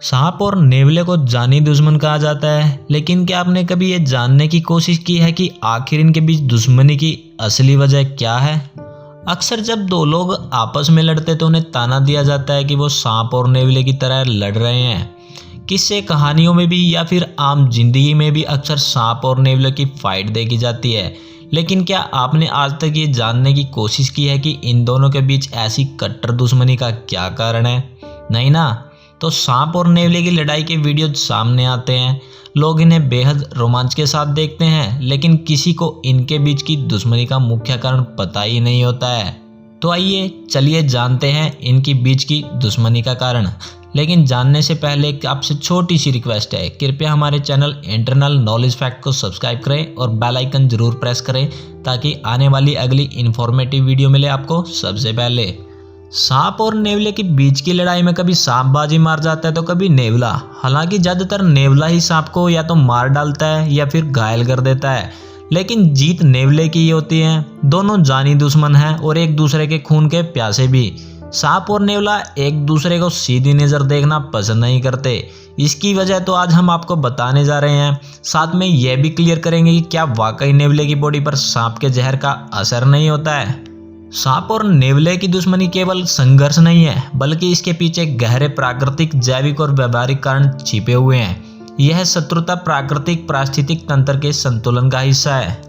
सांप और नेवले को जानी दुश्मन कहा जाता है, लेकिन क्या आपने कभी ये जानने की कोशिश की है कि आखिर इनके बीच दुश्मनी की असली वजह क्या है? अक्सर जब दो लोग आपस में लड़ते तो उन्हें ताना दिया जाता है कि वो सांप और नेवले की तरह लड़ रहे हैं। किस्से कहानियों में भी या फिर आम जिंदगी में भी अक्सर सांप और नेवले की फाइट देखी जाती है। लेकिन क्या आपने आज तक ये जानने की कोशिश की है कि इन दोनों के बीच ऐसी कट्टर दुश्मनी का क्या कारण है? नहीं ना। तो सांप और नेवले की लड़ाई के वीडियो सामने आते हैं, लोग इन्हें बेहद रोमांच के साथ देखते हैं, लेकिन किसी को इनके बीच की दुश्मनी का मुख्य कारण पता ही नहीं होता है। तो आइए चलिए जानते हैं इनकी बीच की दुश्मनी का कारण। लेकिन जानने से पहले एक आपसे छोटी सी रिक्वेस्ट है, कृपया हमारे चैनल इंटरनल नॉलेज फैक्ट को सब्सक्राइब करें और बेल आइकन जरूर प्रेस करें ताकि आने वाली अगली इन्फॉर्मेटिव वीडियो मिले आपको सबसे पहले। सांप और नेवले के बीच की लड़ाई में कभी सांप बाजी मार जाता है तो कभी नेवला। हालांकि ज्यादातर नेवला ही सांप को या तो मार डालता है या फिर घायल कर देता है, लेकिन जीत नेवले की ही होती है। दोनों जानी दुश्मन हैं और एक दूसरे के खून के प्यासे भी। सांप और नेवला एक दूसरे को सीधी नज़र देखना पसंद नहीं करते। इसकी वजह तो आज हम आपको बताने जा रहे हैं। साथ में यह भी क्लियर करेंगे कि क्या वाकई नेवले की बॉडी पर सांप के जहर का असर नहीं होता है। सांप और नेवले की दुश्मनी केवल संघर्ष नहीं है, बल्कि इसके पीछे गहरे प्राकृतिक, जैविक और व्यवहारिक कारण छिपे हुए हैं। यह शत्रुता प्राकृतिक पारिस्थितिक तंत्र के संतुलन का हिस्सा है।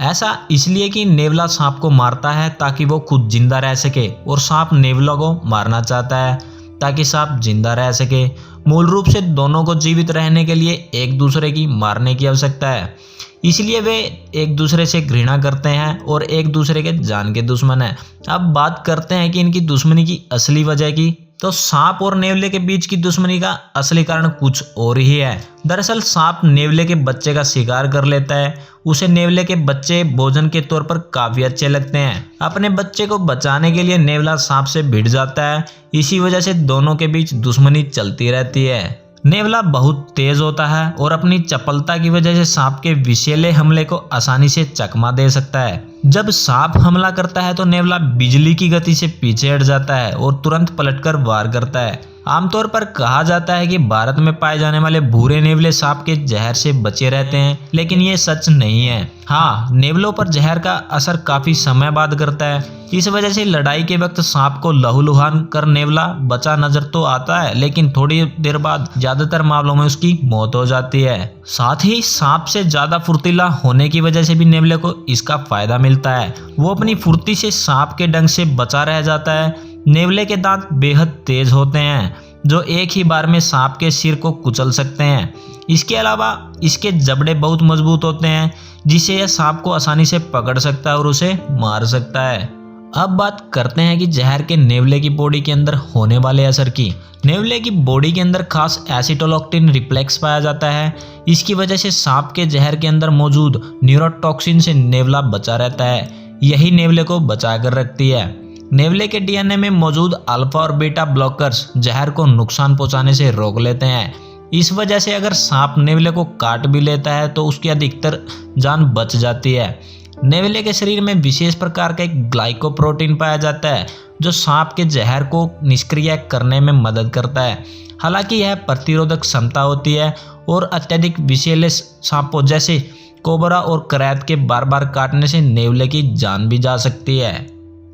ऐसा इसलिए कि नेवला सांप को मारता है ताकि वो खुद जिंदा रह सके, और सांप नेवला को मारना चाहता है ताकि सांप जिंदा रह सके। मूल रूप से दोनों को जीवित रहने के लिए एक दूसरे की मारने की आवश्यकता है। इसलिए वे एक दूसरे से घृणा करते हैं और एक दूसरे के जान के दुश्मन हैं। अब बात करते हैं कि इनकी दुश्मनी की असली वजह की। तो सांप और नेवले के बीच की दुश्मनी का असली कारण कुछ और ही है। दरअसल सांप नेवले के बच्चे का शिकार कर लेता है। उसे नेवले के बच्चे भोजन के तौर पर काफी अच्छे लगते हैं। अपने बच्चे को बचाने के लिए नेवला सांप से भिड़ जाता है। इसी वजह से दोनों के बीच दुश्मनी चलती रहती है। नेवला बहुत तेज होता है और अपनी चपलता की वजह से सांप के विषैले हमले को आसानी से चकमा दे सकता है। जब सांप हमला करता है तो नेवला बिजली की गति से पीछे हट जाता है और तुरंत पलटकर वार करता है। आमतौर पर कहा जाता है कि भारत में पाए जाने वाले भूरे नेवले सांप के जहर से बचे रहते हैं, लेकिन ये सच नहीं है। हाँ, नेवलों पर जहर का असर काफी समय बाद करता है। इस वजह से लड़ाई के वक्त सांप को लहूलुहान कर नेवला बचा नजर तो आता है, लेकिन थोड़ी देर बाद ज्यादातर मामलों में उसकी मौत हो जाती है। साथ ही सांप से ज्यादा फुर्तीला होने की वजह से भी नेवले को इसका फायदा मिलता है। वो अपनी फुर्ती से सांप के डंक से बचा रह जाता है। नेवले के दांत बेहद तेज होते हैं जो एक ही बार में सांप के सिर को कुचल सकते हैं। इसके अलावा इसके जबड़े बहुत मजबूत होते हैं, जिससे यह सांप को आसानी से पकड़ सकता है और उसे मार सकता है। अब बात करते हैं कि जहर के नेवले की बॉडी के अंदर होने वाले असर की। नेवले की बॉडी के अंदर खास एसिटोलॉक्टिन रिफ्लेक्स पाया जाता है। इसकी वजह से सांप के जहर के अंदर मौजूद न्यूरोटॉक्सिन से नेवला बचा रहता है। यही नेवले को बचा कर रखती है। नेवले के डीएनए में मौजूद अल्फा और बीटा ब्लॉकर्स जहर को नुकसान पहुंचाने से रोक लेते हैं। इस वजह से अगर सांप नेवले को काट भी लेता है तो उसकी अधिकतर जान बच जाती है। नेवले के शरीर में विशेष प्रकार का एक ग्लाइकोप्रोटीन पाया जाता है जो सांप के जहर को निष्क्रिय करने में मदद करता है। हालांकि यह प्रतिरोधक क्षमता होती है और अत्यधिक विषैले सांपों जैसे कोबरा और करैत के बार बार काटने से नेवले की जान भी जा सकती है।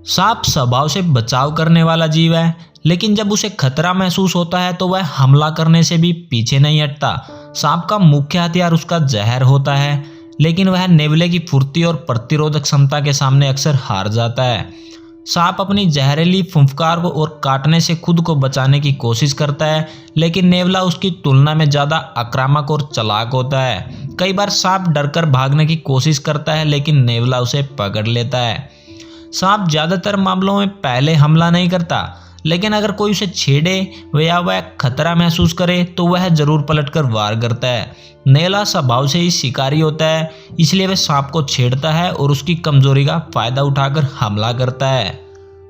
सांप स्वभाव से बचाव करने वाला जीव है, लेकिन जब उसे खतरा महसूस होता है तो वह हमला करने से भी पीछे नहीं हटता। सांप का मुख्य हथियार उसका जहर होता है, लेकिन वह नेवले की फुर्ती और प्रतिरोधक क्षमता के सामने अक्सर हार जाता है। सांप अपनी जहरीली फुंफकार को और काटने से खुद को बचाने की कोशिश करता है, लेकिन नेवला उसकी तुलना में ज़्यादा आक्रामक और चालाक होता है। कई बार सांप डरकर भागने की कोशिश करता है, लेकिन नेवला उसे पकड़ लेता है। सांप ज़्यादातर मामलों में पहले हमला नहीं करता, लेकिन अगर कोई उसे छेड़े या वह खतरा महसूस करे तो वह जरूर पलटकर वार करता है। नेवला स्वभाव से ही शिकारी होता है, इसलिए वह सांप को छेड़ता है और उसकी कमजोरी का फायदा उठाकर हमला करता है।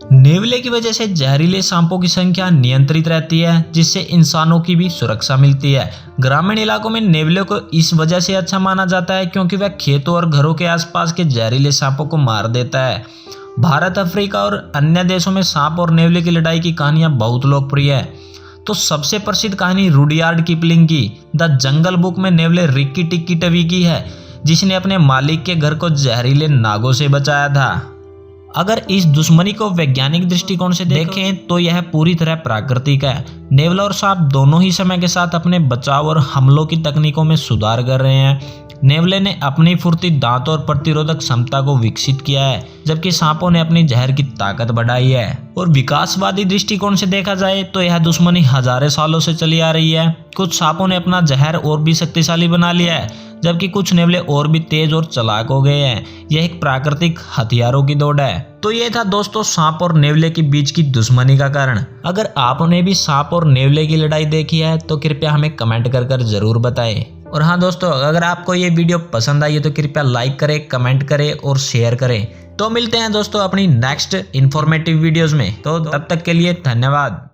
नेवले की वजह से जहरीले सांपों की संख्या नियंत्रित रहती है, जिससे इंसानों की भी सुरक्षा मिलती है। ग्रामीण इलाकों में नेवले को इस वजह से अच्छा माना जाता है क्योंकि वह खेतों और घरों के आसपास के जहरीले सांपों को मार देता है। भारत, अफ्रीका और अन्य देशों में सांप और नेवले की लड़ाई की कहानियां बहुत लोकप्रिय है। तो सबसे प्रसिद्ध कहानी रुडयार्ड किपलिंग की द जंगल बुक में नेवले रिक्की टिक्की टवी की है, जिसने अपने मालिक के घर को जहरीले नागों से बचाया था। अगर इस दुश्मनी को वैज्ञानिक दृष्टिकोण से देखें तो यह पूरी तरह प्राकृतिक है। नेवला और सांप दोनों ही समय के साथ अपने बचाव और हमलों की तकनीकों में सुधार कर रहे हैं। नेवले ने अपनी फुर्ती, दांत और प्रतिरोधक क्षमता को विकसित किया है, जबकि सांपों ने अपनी जहर की ताकत बढ़ाई है। और विकासवादी दृष्टिकोण से देखा जाए तो यह दुश्मनी हजारों सालों से चली आ रही है। कुछ सांपों ने अपना जहर और भी शक्तिशाली बना लिया है, जबकि कुछ नेवले और भी तेज और चालाक हो गए हैं। यह एक प्राकृतिक हथियारों की दौड़ है। तो ये था दोस्तों सांप और नेवले के बीच की दुश्मनी का कारण। अगर आपने भी सांप और नेवले की लड़ाई देखी है तो कृपया हमें कमेंट कर जरूर बताएं। और हाँ दोस्तों, अगर आपको ये वीडियो पसंद आई है तो कृपया लाइक करें, कमेंट करें और शेयर करें। तो मिलते हैं दोस्तों अपनी नेक्स्ट इन्फॉर्मेटिव वीडियोस में। तो तब तक के लिए धन्यवाद।